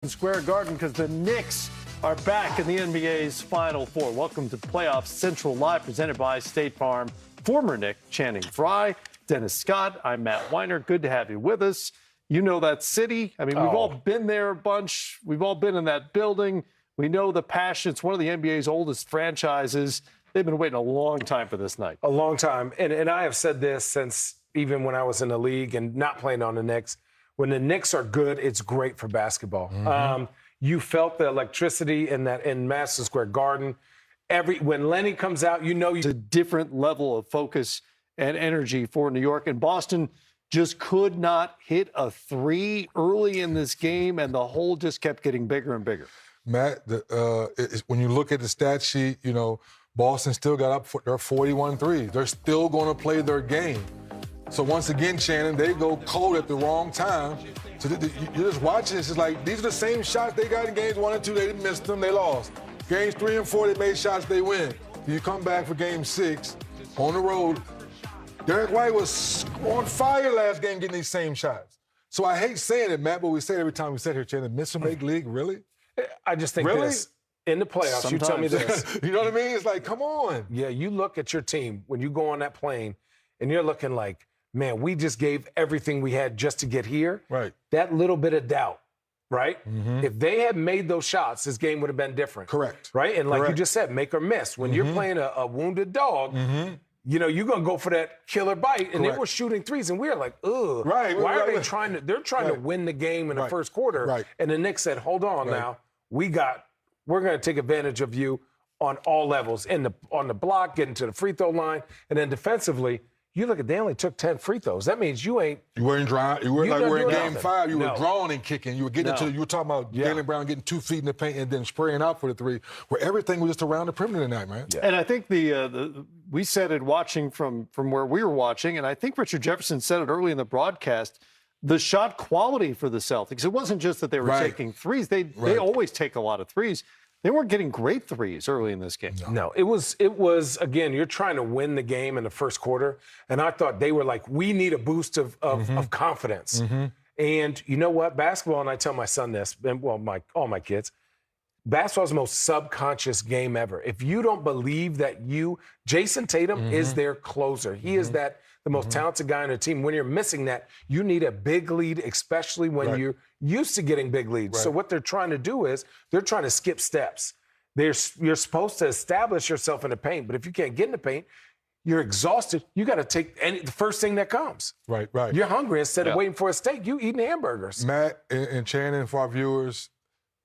Square Garden because the Knicks are back in the NBA's Final Four. Welcome to Playoff Central Live, presented by State Farm. Former Knick Channing Frye, Dennis Scott. I'm Matt Weiner. Good to have you with us. You know that city. I mean, we've all been there a bunch. We've all been in that building. We know the passion. It's one of the NBA's oldest franchises. They've been waiting a long time for this night. A long time. And I have said this since even when I was in the league and not playing on the Knicks. When the Knicks are good, it's great for basketball. Mm-hmm. You felt the electricity in Madison Square Garden. When Lenny comes out, you know it's a different level of focus and energy for New York. And Boston just could not hit a three early in this game, and the hole just kept getting bigger and bigger. Matt, when you look at the stat sheet, you know, Boston still got up for their 41 threes. They're still going to play their game. So once again, Shannon, they go cold at the wrong time. So you're just watching this. It's like these are the same shots they got in games 1 and 2. They didn't miss them. They lost. Games 3 and 4, they made shots. They win. You come back for game 6 on the road. Derek White was on fire last game getting these same shots. So I hate saying it, Matt, but we say it every time we sit here, Shannon. Miss or make league, really? I just think this. In the playoffs, Sometimes. you tell me this. You know what I mean? It's like, come on. Yeah, you look at your team when you go on that plane, and you're looking like, man, we just gave everything we had just to get here. Right. That little bit of doubt, right? Mm-hmm. If they had made those shots, this game would have been different. Correct. Right? And like Correct. you just said, make or miss. When you're playing a wounded dog, you know, you're going to go for that killer bite. And they were shooting threes, and we were like, ugh. Right. Why are they right. trying to – they're trying to win the game in the first quarter. Right. And the Knicks said, hold on now. We're going to take advantage of you on all levels. On the block, getting to the free throw line, and then defensively – you look at they only took 10 free throws. That means you weren't dry. You weren't like we're in game 5. You were No. drawing and kicking. You were getting into. You were talking about Jalen Brown getting 2 feet in the paint and then spraying out for the 3. Where everything was just around the perimeter tonight, man. Yeah. And I think we said it watching from where we were watching, and I think Richard Jefferson said it early in the broadcast. The shot quality for the Celtics. It wasn't just that they were taking threes. They always take a lot of threes. They weren't getting great threes early in this game. No, it was again, you're trying to win the game in the first quarter, and I thought they were like, we need a boost of confidence. And you know what? Basketball, and I tell my son this, and well, all my kids, basketball is the most subconscious game ever. If you don't believe that Jason Tatum is their closer. He is the most talented guy on the team. When you're missing that, you need a big lead, especially when you're used to getting big leads. So what they're trying to do is they're trying to skip steps. You're supposed to establish yourself in the paint, but if you can't get in the paint, you're exhausted. You got to take the first thing that comes. Right. You're hungry. Instead of waiting for a steak, you eating hamburgers. Matt and Shannon, for our viewers,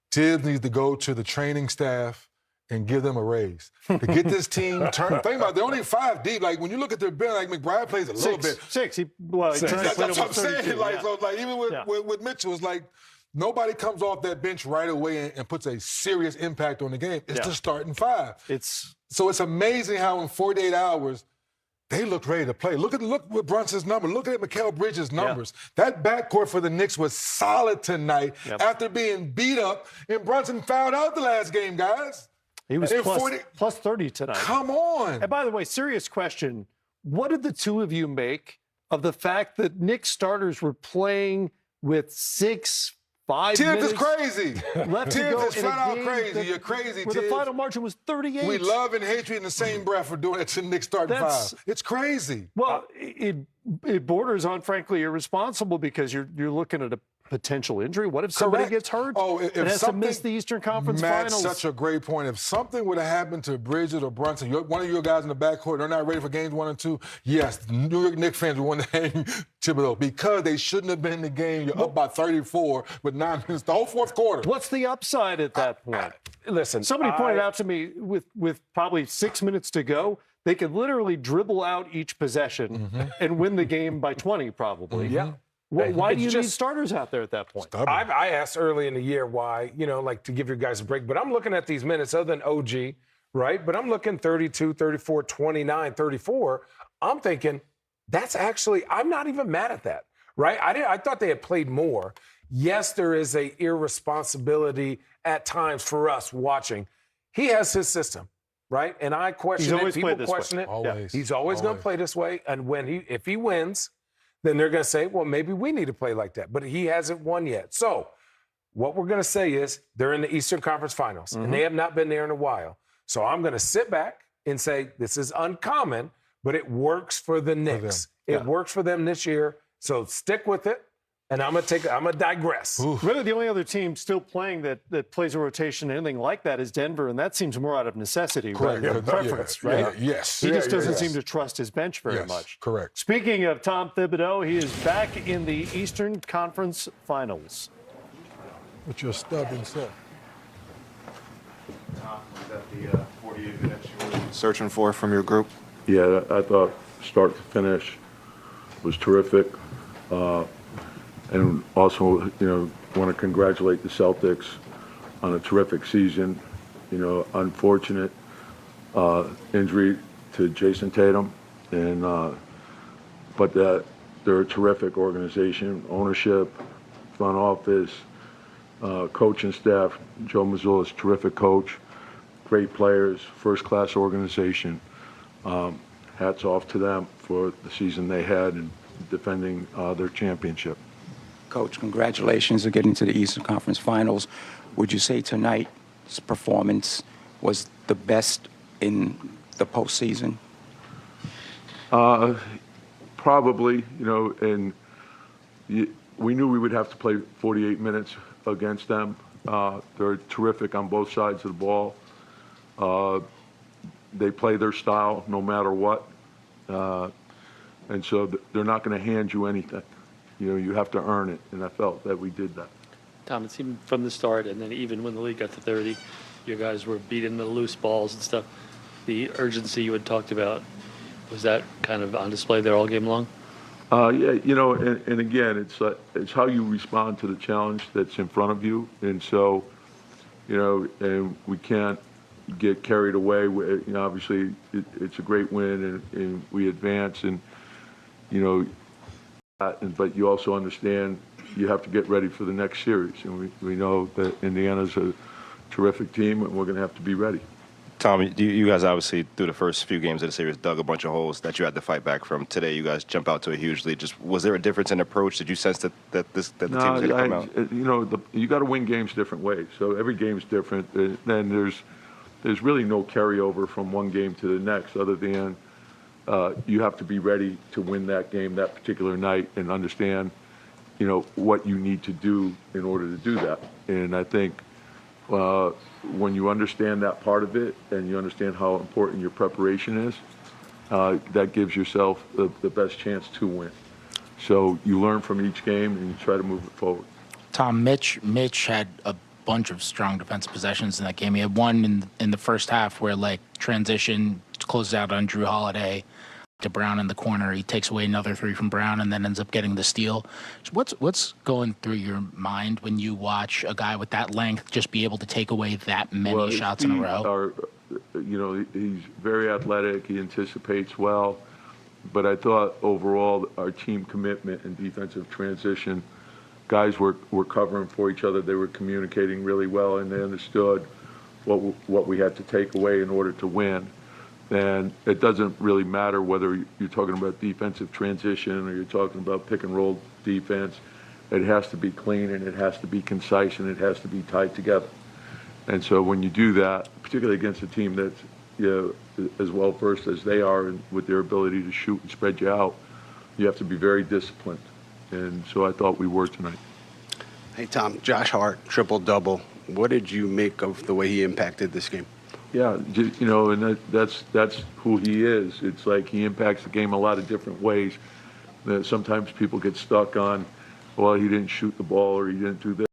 Tibbs needs to go to the training staff and give them a raise to get this team turned. Think about it, they're only 5 deep. Like when you look at their bench, like McBride plays a little bit. 6. That's what I'm saying. Like, so, like even with Mitchell, it's like nobody comes off that bench right away and puts a serious impact on the game. It's the starting 5. So it's amazing how in 48 hours they looked ready to play. Look at Brunson's number. Look at Mikal Bridges' numbers. That backcourt for the Knicks was solid tonight after being beat up, and Brunson fouled out the last game, guys. He was plus 30 tonight. Come on. And by the way, serious question. What did the two of you make of the fact that Knicks starters were playing with 5 minutes Tibbs is crazy. left to go Tibbs is in flat a out game crazy. You're crazy, where Tibbs. the final margin was 38. We love and hate you in the same breath for doing it to the Knicks starting 5. It's crazy. Well, it borders on, frankly, irresponsible because you're looking at a potential injury. What if somebody gets hurt and has to miss the Eastern Conference Finals? That's such a great point. If something would have happened to Bridges or Brunson, one of your guys in the backcourt, they're not ready for games 1 and 2, yes, New York Knicks fans would want to hang Thibodeau because they shouldn't have been in the game. You're up by 34 with 9 minutes, the whole fourth quarter. What's the upside at that point? Listen, somebody pointed out to me with probably 6 minutes to go, they could literally dribble out each possession and win the game by 20 probably. Yeah. Why do you need starters out there at that point? I asked early in the year why, like to give your guys a break. But I'm looking at these minutes other than OG, right? But I'm looking 32, 34, 29, 34. I'm thinking that's actually, I'm not even mad at that, right? I thought they had played more. Yes, there is a irresponsibility at times for us watching. He has his system, right? And I question it. People question it. Always. He's always going to play this way. And if he wins, then they're going to say, well, maybe we need to play like that. But he hasn't won yet. So what we're going to say is they're in the Eastern Conference Finals, and they have not been there in a while. So I'm going to sit back and say this is uncommon, but it works for the Knicks. It works for them this year. So stick with it. And I'm gonna digress. Oof. Really, the only other team still playing that plays a rotation, anything like that, is Denver, and that seems more out of necessity rather than preference, right? Yes. He just doesn't seem to trust his bench very much. Correct. Speaking of Tom Thibodeau, he is back in the Eastern Conference Finals. With your stubborn self. Tom, was that the 48 minutes you were searching for from your group? Yeah, I thought start to finish was terrific. And also, want to congratulate the Celtics on a terrific season. Unfortunate injury to Jason Tatum, but they're a terrific organization, ownership, front office, coaching staff. Joe Mazzulla's terrific coach, great players, first-class organization. Hats off to them for the season they had and defending their championship. Coach, congratulations on getting to the Eastern Conference Finals. Would you say tonight's performance was the best in the postseason? Probably, and we knew we would have to play 48 minutes against them. They're terrific on both sides of the ball. They play their style no matter what. And so they're not going to hand you anything. You have to earn it, and I felt that we did that. Tom, it seemed from the start, and then even when the league got to 30, you guys were beating the loose balls and stuff. The urgency you had talked about, was that kind of on display there all game long? Yeah, and again, it's how you respond to the challenge that's in front of you. And so, and we can't get carried away. Obviously, it's a great win, and we advance, and, but you also understand you have to get ready for the next series. And we know that Indiana's a terrific team, and we're going to have to be ready. Tom, you guys obviously, through the first few games of the series, dug a bunch of holes that you had to fight back from. Today, you guys jump out to a huge lead. Just was there a difference in approach? Did you sense that the team was going to come out? You got to win games different ways. So every game's different. Then there's really no carryover from one game to the next, other than you have to be ready to win that game that particular night and understand, what you need to do in order to do that. And I think when you understand that part of it and you understand how important your preparation is, that gives yourself the best chance to win. So you learn from each game and you try to move it forward. Tom, Mitch had a bunch of strong defensive possessions in that game. He had one in the first half where, transition closes out on Drew Holiday to Brown in the corner. He takes away another three from Brown and then ends up getting the steal. So what's going through your mind when you watch a guy with that length just be able to take away that many shots in a row? He's very athletic. He anticipates well. But I thought overall our team commitment and defensive transition, guys were covering for each other. They were communicating really well, and they understood what we had to take away in order to win. And it doesn't really matter whether you're talking about defensive transition or you're talking about pick and roll defense. It has to be clean, and it has to be concise, and it has to be tied together. And so when you do that, particularly against a team that's as well versed as they are and with their ability to shoot and spread you out, you have to be very disciplined. And so I thought we were tonight. Hey, Tom, Josh Hart, triple-double. What did you make of the way he impacted this game? Yeah, and that's who he is. It's like he impacts the game a lot of different ways. Sometimes people get stuck on, well, he didn't shoot the ball or he didn't do this.